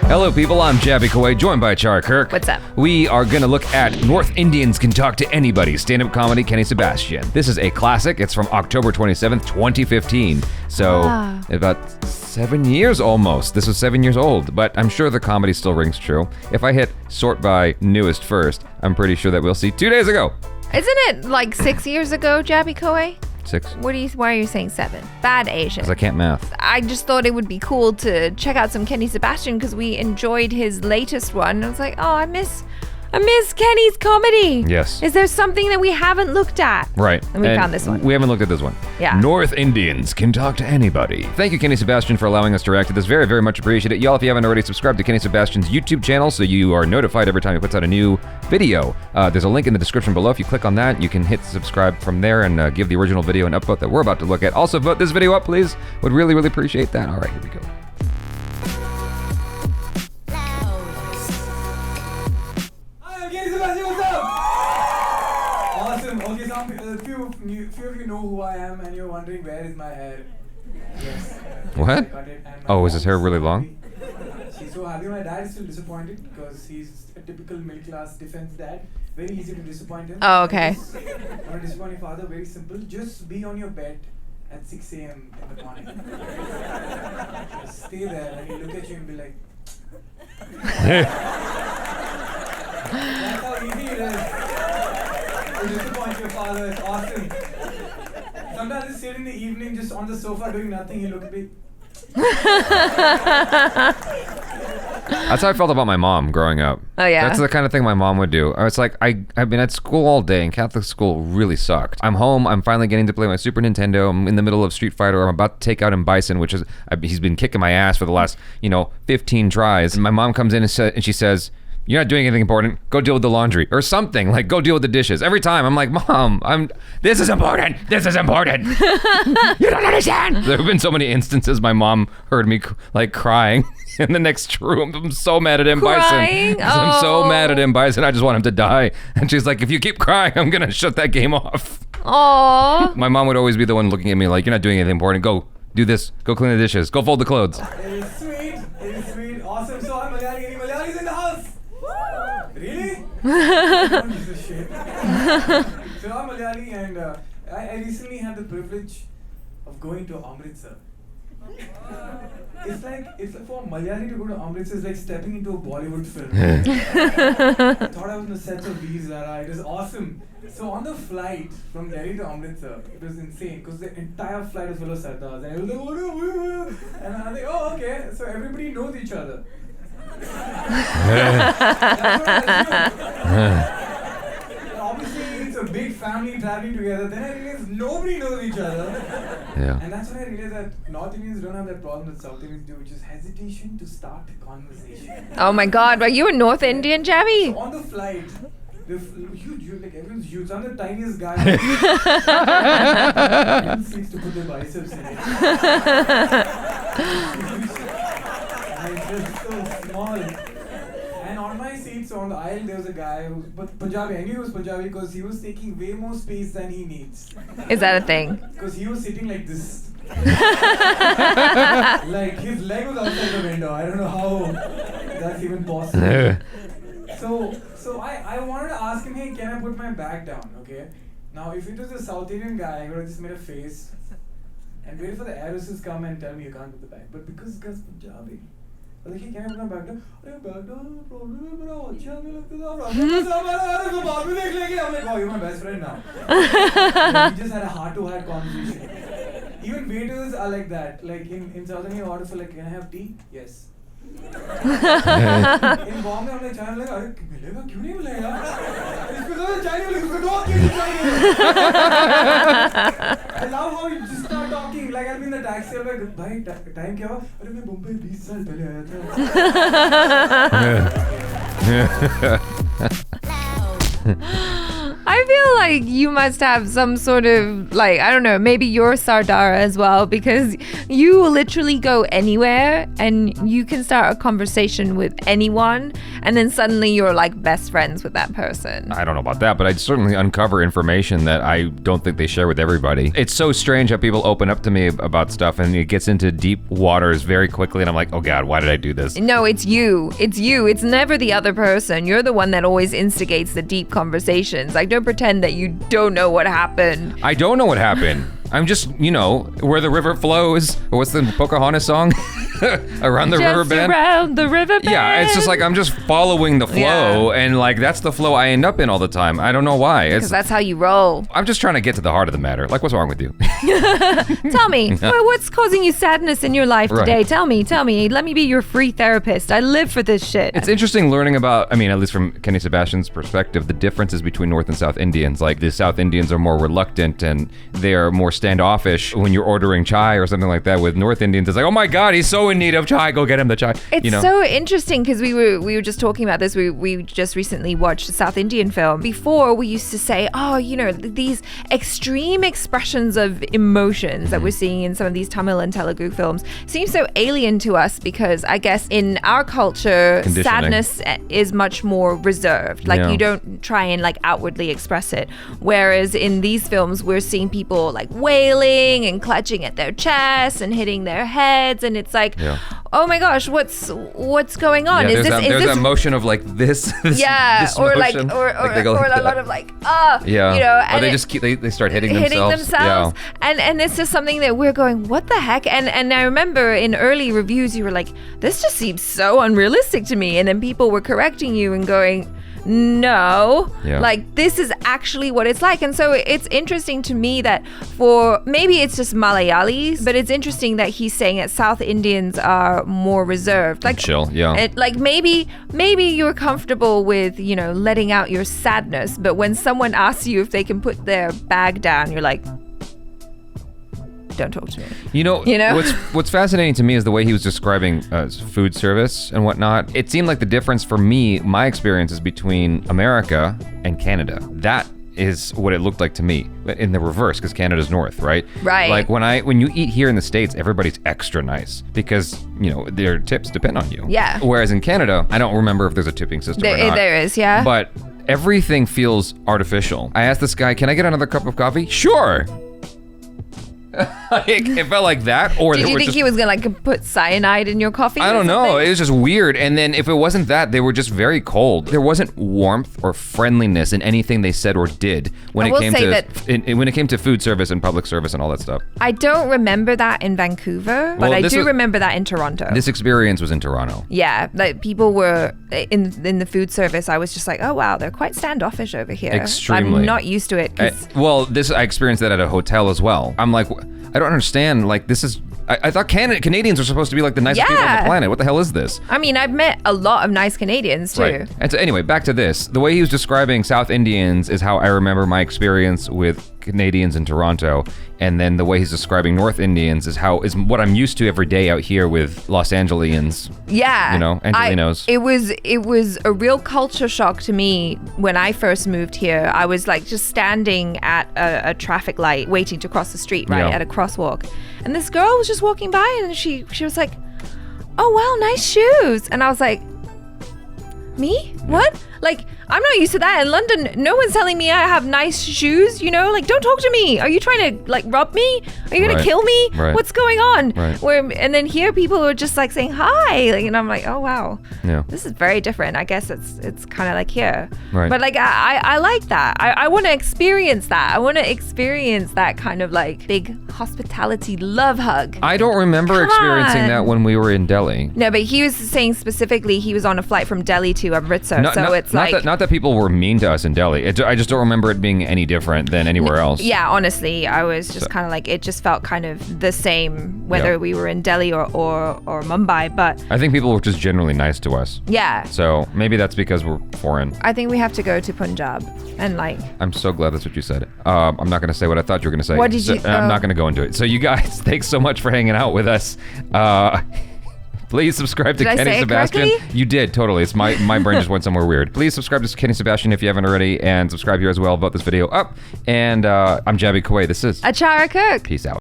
Hello, people. I'm Jaby Koay, joined by Achara KIRK. What's up? We are going to look at North Indians Can Talk to Anybody, stand-up comedy, Kenny Sebastian. This is a classic. It's from October 27th, 2015. So, about 7 years almost. This was 7 years old, but I'm sure the comedy still rings true. If I hit sort by newest first, I'm pretty sure that we'll see 2 days ago. Isn't it like 6 years ago, Jaby Koay? 6. Why are you saying 7? Bad Asian. Because I can't math. I just thought it would be cool to check out some Kenny Sebastian because we enjoyed his latest one. I was like, oh, I miss Kenny's comedy. Yes. Is there something that we haven't looked at? Right. And we found this one. We haven't looked at this one. Yeah. North Indians Can Talk to Anybody. Thank you, Kenny Sebastian, for allowing us to react to this. Very, very much appreciate it. Y'all, if you haven't already, subscribed to Kenny Sebastian's YouTube channel so you are notified every time he puts out a new video. There's a link in the description below. If you click on that, you can hit subscribe from there and give the original video an upvote that we're about to look at. Also, vote this video up, please. Would really, really appreciate that. All right, here we go. Awesome. Okay, so few of you know who I am, and you're wondering where is my hair. Yes. What? I cut it, and my Oh, is his mom hair really long? She's so happy. My dad is still disappointed because he's a typical middle class defense dad. Very easy to disappoint him. Oh, okay. Want to disappoint your father? Very simple. Just be on your bed at 6 a.m. in the morning. Just stay there, and he'll look at you and be like. That's how easy it is. To disappoint your father, it's awesome. Sometimes I just sit in the evening just on the sofa doing nothing, he'll look at me. That's how I felt about my mom growing up. Oh, yeah? That's the kind of thing my mom would do. I was like, I've been at school all day, and Catholic school really sucked. I'm home, I'm finally getting to play my Super Nintendo, I'm in the middle of Street Fighter, I'm about to take out Bison, which is, he's been kicking my ass for the last, 15 tries. And my mom comes in and she says, "You're not doing anything important. Go deal with the laundry," or something. Like, go deal with the dishes. Every time I'm like, "Mom, this is important. This is important." You don't understand. There have been so many instances my mom heard me crying in the next room. I'm so mad at Crying? Bison. I'm so mad at Bison. I just want him to die. And she's like, "If you keep crying, I'm gonna shut that game off." Aww. My mom would always be the one looking at me like, "You're not doing anything important. Go do this. Go clean the dishes. Go fold the clothes." It is sweet. It is sweet. Awesome. So I'm Malayali. Any Malayalis in the house? Really? Don't use this shit. So I'm Malayali, and I recently had the privilege of going to Amritsar. It's like for Malayali to go to Amritsar is like stepping into a Bollywood film. I thought I was in the sets of Veerendra. It is awesome. So on the flight from Delhi to Amritsar, it was insane because the entire flight was full of Sardars. And I was like, and I was like, oh, okay. So everybody knows each other. That's what I assumed. Obviously, it's a big family traveling together. Then I realized nobody knows each other. Yeah. And that's when I realized that North Indians don't have that problem that South Indians do, which is hesitation to start conversation. Oh my God, are you a North Indian, Jaby? So on the flight, huge, like everyone's huge. I'm the tiniest guy. Everyone seeks to put their biceps in it. It's just so small. And on my seat, so on the aisle, there was a guy who was Punjabi. I knew he was Punjabi because he was taking way more space than he needs. Is that a thing? Because he was sitting like this. Like his leg was outside the window. I don't know how that's even possible. So I wanted to ask him, hey, can I put my bag down? Okay. Now, if it was a South Indian guy, I would have just made a face and waited for the air hostess to come and tell me you can't put the bag. But because this guy's Punjabi, I was like, hey, can I put my bag down? Bag down, problem है मेरा अच्छा नहीं लगता I'm like, oh, you're my best friend now. We just had a heart-to-heart conversation. Even waiters are like that. Like in South India, you order for like, can I have tea? Yes. In Bombay, I'm like, chai, I'm like, अरे मिलेगा क्यों नहीं मिलेगा? इसको तो चाय नहीं मिलेगा, इसको दो केजी चाय नहीं. I love how you just start talking. Like I'll be in the taxi, I'm like, भाई time क्या हुआ? अरे मैं मुंबई 20 साल पहले आया था. I feel like you must have some sort of like, I don't know, maybe you're Sardar as well, because you will literally go anywhere and you can start a conversation with anyone and then suddenly you're like best friends with that person. I don't know about that, but I'd certainly uncover information that I don't think they share with everybody. It's so strange how people open up to me about stuff and it gets into deep waters very quickly and I'm like, oh God, why did I do this? No, it's you. It's you. It's never the other person. You're the one that always instigates the deep conversations. Like, don't pretend that you don't know what happened. I don't know what happened. I'm just, where the river flows. Or what's the Pocahontas song? Around the river bend. Around the river bend. Yeah, it's just like I'm just following the flow, and like that's the flow I end up in all the time. I don't know why. Because that's how you roll. I'm just trying to get to the heart of the matter. Like, what's wrong with you? Tell me, what's causing you sadness in your life today? Right. Tell me. Let me be your free therapist. I live for this shit. It's interesting learning about, at least from Kenny Sebastian's perspective, the differences between North and South Indians. Like, the South Indians are more reluctant and they are more standoffish when you're ordering chai or something like that. With North Indians, it's like, oh my God, he's so in need of chai, go get him the chai. It's so interesting because we were just talking about this. We just recently watched a South Indian film. Before, we used to say, these extreme expressions of emotions that we're seeing in some of these Tamil and Telugu films seem so alien to us because I guess in our culture, sadness is much more reserved. Like, you don't try and like outwardly express it. Whereas in these films, we're seeing people like wailing and clutching at their chests and hitting their heads, and it's like, oh my gosh, what's going on? There's that motion of like this. This or motion. or a lot of like, or they just they start hitting themselves. Yeah. And it's just something that we're going, what the heck? And I remember in early reviews you were like, this just seems so unrealistic to me, and then people were correcting you and going, no, like this is actually what it's like. And so it's interesting to me that for maybe it's just Malayalis, but it's interesting that he's saying that South Indians are more reserved, like chill. Like maybe you're comfortable with letting out your sadness, but when someone asks you if they can put their bag down, you're like, don't talk to me. What's fascinating to me is the way he was describing food service and whatnot. It seemed like the difference for me, my experience is between America and Canada. That is what it looked like to me. In the reverse, because Canada's north, right? Right. Like when you eat here in the States, everybody's extra nice because their tips depend on you. Yeah. Whereas in Canada, I don't remember if there's a tipping system or not. There is, yeah. But everything feels artificial. I asked this guy, "Can I get another cup of coffee?" Sure. It felt like that. Or did you think he was gonna like put cyanide in your coffee? I don't know. It was just weird. And then if it wasn't that, they were just very cold. There wasn't warmth or friendliness in anything they said or did when it came to food service and public service and all that stuff. I don't remember that in Vancouver, but I do remember that in Toronto. This experience was in Toronto. Yeah, like people were in the food service. I was just like, oh wow, they're quite standoffish over here. Extremely. I'm not used to it. I experienced that at a hotel as well. I'm like, I don't understand. Like, this is. I thought Canadians are supposed to be like the nicest people on the planet. What the hell is this? I mean, I've met a lot of nice Canadians too. Right. And so anyway, back to this. The way he was describing South Indians is how I remember my experience with Canadians in Toronto, and then the way he's describing North Indians is what I'm used to every day out here with Los Angelians. Yeah. Angelinos. It was a real culture shock to me when I first moved here. I was like just standing at a traffic light waiting to cross the street, right, at a crosswalk. And this girl was just walking by and she was like, oh wow, nice shoes. And I was like, me? What? Like, I'm not used to that. In London, no one's telling me I have nice shoes, Like, don't talk to me. Are you trying to, like, rob me? Are you going to kill me? Right. What's going on? Right. And then here people are just, like, saying hi. Like, and I'm like, oh, wow. Yeah. This is very different. I guess it's kind of like here. Right. But, like, I like that. I want to experience that. I want to experience that kind of, like, big hospitality love hug. I don't remember experiencing that when we were in Delhi. No, but he was saying specifically he was on a flight from Delhi to Amritsar. Not that people were mean to us in Delhi. I just don't remember it being any different than anywhere else. Yeah, honestly, I was just kind of like, it just felt kind of the same whether we were in Delhi or Mumbai. But I think people were just generally nice to us. Yeah. So maybe that's because we're foreign. I think we have to go to Punjab and like. I'm so glad that's what you said. I'm not going to say what I thought you were going to say. What did you? I'm not going to go into it. So you guys, thanks so much for hanging out with us. Please subscribe to Did I Kenny say it Sebastian. correctly? You did, totally. It's my brain just went somewhere weird. Please subscribe to Kenny Sebastian if you haven't already, and subscribe here as well. Vote this video up. And I'm Jaby Koay. This is Achara KIRK. Peace out.